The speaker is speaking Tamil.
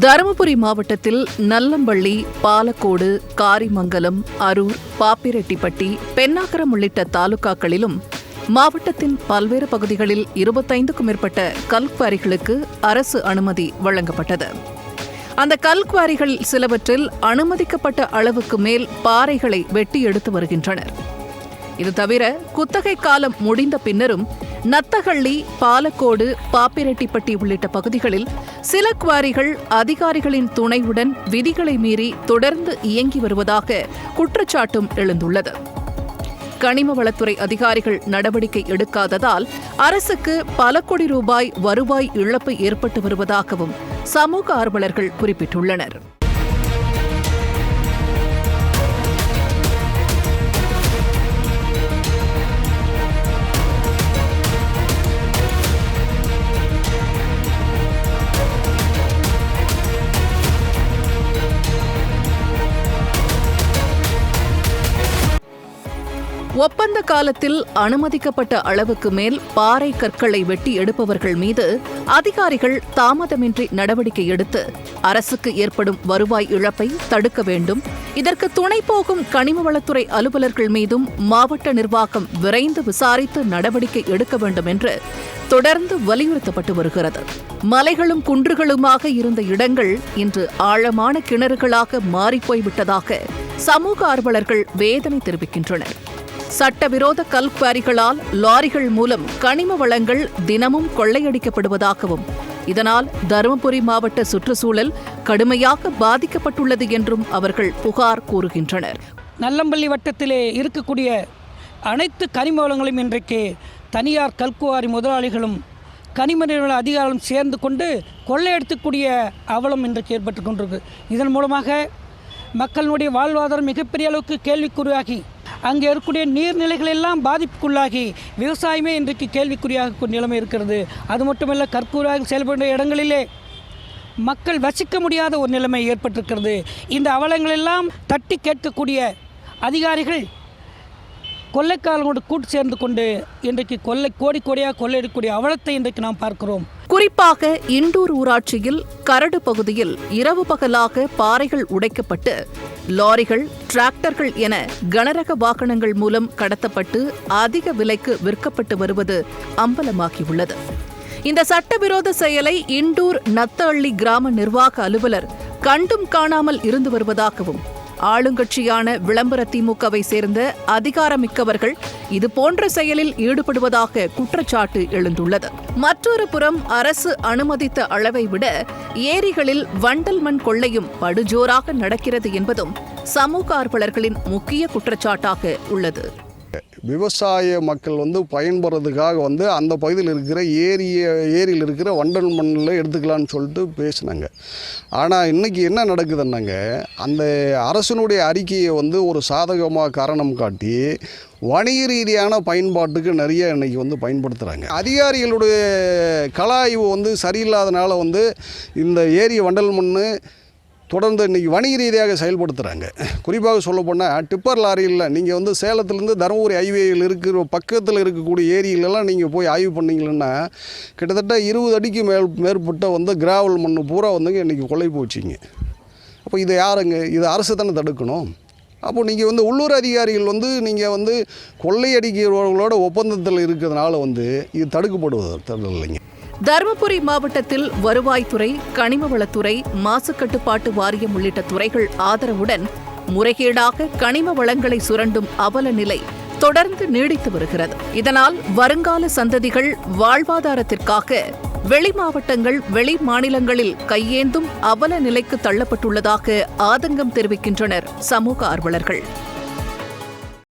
தருமபுரி மாவட்டத்தில் நல்லம்பள்ளி, பாலக்கோடு, காரிமங்கலம், அரூர், பாப்பிரெட்டிப்பட்டி, பென்னாகரம் உள்ளிட்ட தாலுகாக்களிலும் மாவட்டத்தின் பல்வேறு பகுதிகளில் 25க்கும் மேற்பட்ட கல்குவாரிகளுக்கு அரசு அனுமதி வழங்கப்பட்டது. அந்த கல்குவாரிகள் சிலவற்றில் அனுமதிக்கப்பட்ட அளவுக்கு மேல் பாறைகளை வெட்டி எடுத்து வருகின்றனர். இது தவிர குத்தகை காலம் முடிந்த பின்னரும் நத்தஹள்ளி, பாலக்கோடு, பாப்பிரெட்டிப்பட்டி உள்ளிட்ட பகுதிகளில் சில குவாரிகள் அதிகாரிகளின் துணையுடன் விதிகளை மீறி தொடர்ந்து இயங்கி வருவதாக குற்றச்சாட்டும் எழுந்துள்ளது. கனிம வளத்துறை அதிகாரிகள் நடவடிக்கை எடுக்காததால் அரசுக்கு பல கோடி ரூபாய் வருவாய் இழப்பு ஏற்பட்டு வருவதாகவும் சமூக ஆர்வலர்கள் குறிப்பிட்டுள்ளனர். ஒப்பந்த காலத்தில் அனுமதிக்கப்பட்ட அளவுக்கு மேல் பாறை கற்களை வெட்டி எடுப்பவர்கள் மீது அதிகாரிகள் தாமதமின்றி நடவடிக்கை எடுத்து அரசுக்கு ஏற்படும் வருவாய் இழப்பை தடுக்க வேண்டும். இதற்கு துணை போகும் கனிம வளத்துறை அலுவலர்கள் மீதும் மாவட்ட நிர்வாகம் விரைந்து விசாரித்து நடவடிக்கை எடுக்க வேண்டும் என்று தொடர்ந்து வலியுறுத்தப்பட்டு வருகிறது. மலைகளும் குன்றுகளுமாக இருந்த இடங்கள் இன்று ஆழமான கிணறுகளாக மாறிப்போய்விட்டதாக சமூக ஆர்வலர்கள் வேதனை தெரிவிக்கின்றனர். சட்டவிரோத கல்குவாரிகளால் லாரிகள் மூலம் கனிம வளங்கள் தினமும் கொள்ளையடிக்கப்படுவதாகவும் இதனால் தருமபுரி மாவட்ட சுற்றுச்சூழல் கடுமையாக பாதிக்கப்பட்டுள்ளது என்றும் அவர்கள் புகார் கூறுகின்றனர். நல்லம்பள்ளி வட்டத்திலே இருக்கக்கூடிய அனைத்து கனிம வளங்களும் இன்றைக்கு தனியார் கல்குவாரி முதலாளிகளும் கனிம நிறுவன அதிகாரிகளும் சேர்ந்து கொண்டு கொள்ளையடிக்கக்கூடிய அவலம் இன்றைக்கு ஏற்பட்டு கொண்டிருக்கு. இதன் மூலமாக மக்களுடைய வாழ்வாதாரம் மிகப்பெரிய அளவுக்கு கேள்விக்குறியாகி அங்கே இருக்கக்கூடிய நீர்நிலைகள் எல்லாம் பாதிப்புக்குள்ளாகி விவசாயமே இன்றைக்கு கேள்விக்குறியாக நிலைமை இருக்கிறது. அது மட்டுமல்ல, கற்கூராக செயல்படுற இடங்களிலே மக்கள் வசிக்க முடியாத ஒரு நிலைமை ஏற்பட்டிருக்கிறது. இந்த அவலங்களெல்லாம் தட்டி கேட்கக்கூடிய அதிகாரிகள் கொள்ளைக்காரங்களோடு கூட்டு சேர்ந்து கொண்டு இன்றைக்கு கோடியாக கொள்ளையடிக்கக்கூடிய அவலத்தை இன்றைக்கு நாம் பார்க்கிறோம். குறிப்பாக இண்டூர் ஊராட்சியில் கரடு பகுதியில் இரவு பகலாக பாறைகள் உடைக்கப்பட்டு லாரிகள், டிராக்டர்கள் என கனரக வாகனங்கள் மூலம் கடத்தப்பட்டு அதிக விலைக்கு விற்கப்பட்டு வருவது அம்பலமாகியுள்ளது. இந்த சட்டவிரோத செயலை இண்டூர் நத்தஹள்ளி கிராம நிர்வாக அலுவலர் கண்டும் காணாமல் இருந்து வருவதாகவும் ஆளுங்கட்சியான விளம்பர திமுகவை சேர்ந்த அதிகாரமிக்கவர்கள் இதுபோன்ற செயலில் ஈடுபடுவதாக குற்றச்சாட்டு எழுந்துள்ளது. மற்றொரு புறம் அரசு அனுமதித்த அளவை விட ஏரிகளில் வண்டல் மண் கொள்ளையும் படுஜோராக நடக்கிறது என்பதும் சமூக ஆர்வலர்களின் முக்கிய குற்றச்சாட்டாக உள்ளது. விவசாய மக்கள் பயன்படுறதுக்காக அந்த பகுதியில் இருக்கிற ஏரியில் இருக்கிற வண்டல் மண்ணில் எடுத்துக்கலான்னு சொல்லிட்டு பேசினாங்க. ஆனால் இன்றைக்கி என்ன நடக்குதுன்னாங்க, அந்த அரசினுடைய அறிக்கையை ஒரு சாதகமாக காரணம் காட்டி வணிக ரீதியான பயன்பாட்டுக்கு நிறைய இன்றைக்கி பயன்படுத்துகிறாங்க. அதிகாரிகளுடைய கள ஆய்வு சரியில்லாதனால இந்த ஏரி வண்டல் மண் தொடர்ந்து இன்றைக்கி வணிக ரீதியாக செயல்படுத்துகிறாங்க. குறிப்பாக சொல்லப்போனால் டிப்பர் லாரியில் நீங்கள் சேலத்துலேருந்து தருமபுரி ஹைவேயில் இருக்கிற பக்கத்தில் இருக்கக்கூடிய ஏரியிலெல்லாம் நீங்கள் போய் ஆய்வு பண்ணிங்கன்னா கிட்டத்தட்ட 20 அடிக்கு மேற்பட்ட கிராவல் மண் பூரா இன்றைக்கி கொள்ளை போச்சுங்க. அப்போ இது யாருங்க? இது அரசு தானே தடுக்கணும். அப்போ நீங்கள் உள்ளூர் அதிகாரிகள் நீங்கள் கொள்ளையடிக்கிறவர்களோட ஒப்பந்தத்தில் இருக்கிறதுனால இது தடுக்கப்படுவது இல்லைங்க. தருமபுரி மாவட்டத்தில் வருவாய்த்துறை, கனிம வளத்துறை, மாசு கட்டுப்பாட்டு வாரியம் உள்ளிட்ட துறைகள் ஆதரவுடன் முறைகேடாக கனிம வளங்களை சுரண்டும் அவல நிலை தொடர்ந்து நீடித்து வருகிறது. இதனால் வருங்கால சந்ததிகள் வாழ்வாதாரத்திற்காக வெளி மாவட்டங்கள், வெளி மாநிலங்களில் கையேந்தும் அவல நிலைக்கு தள்ளப்பட்டுள்ளதாக ஆதங்கம் தெரிவிக்கின்றனர் சமூக ஆர்வலர்கள்.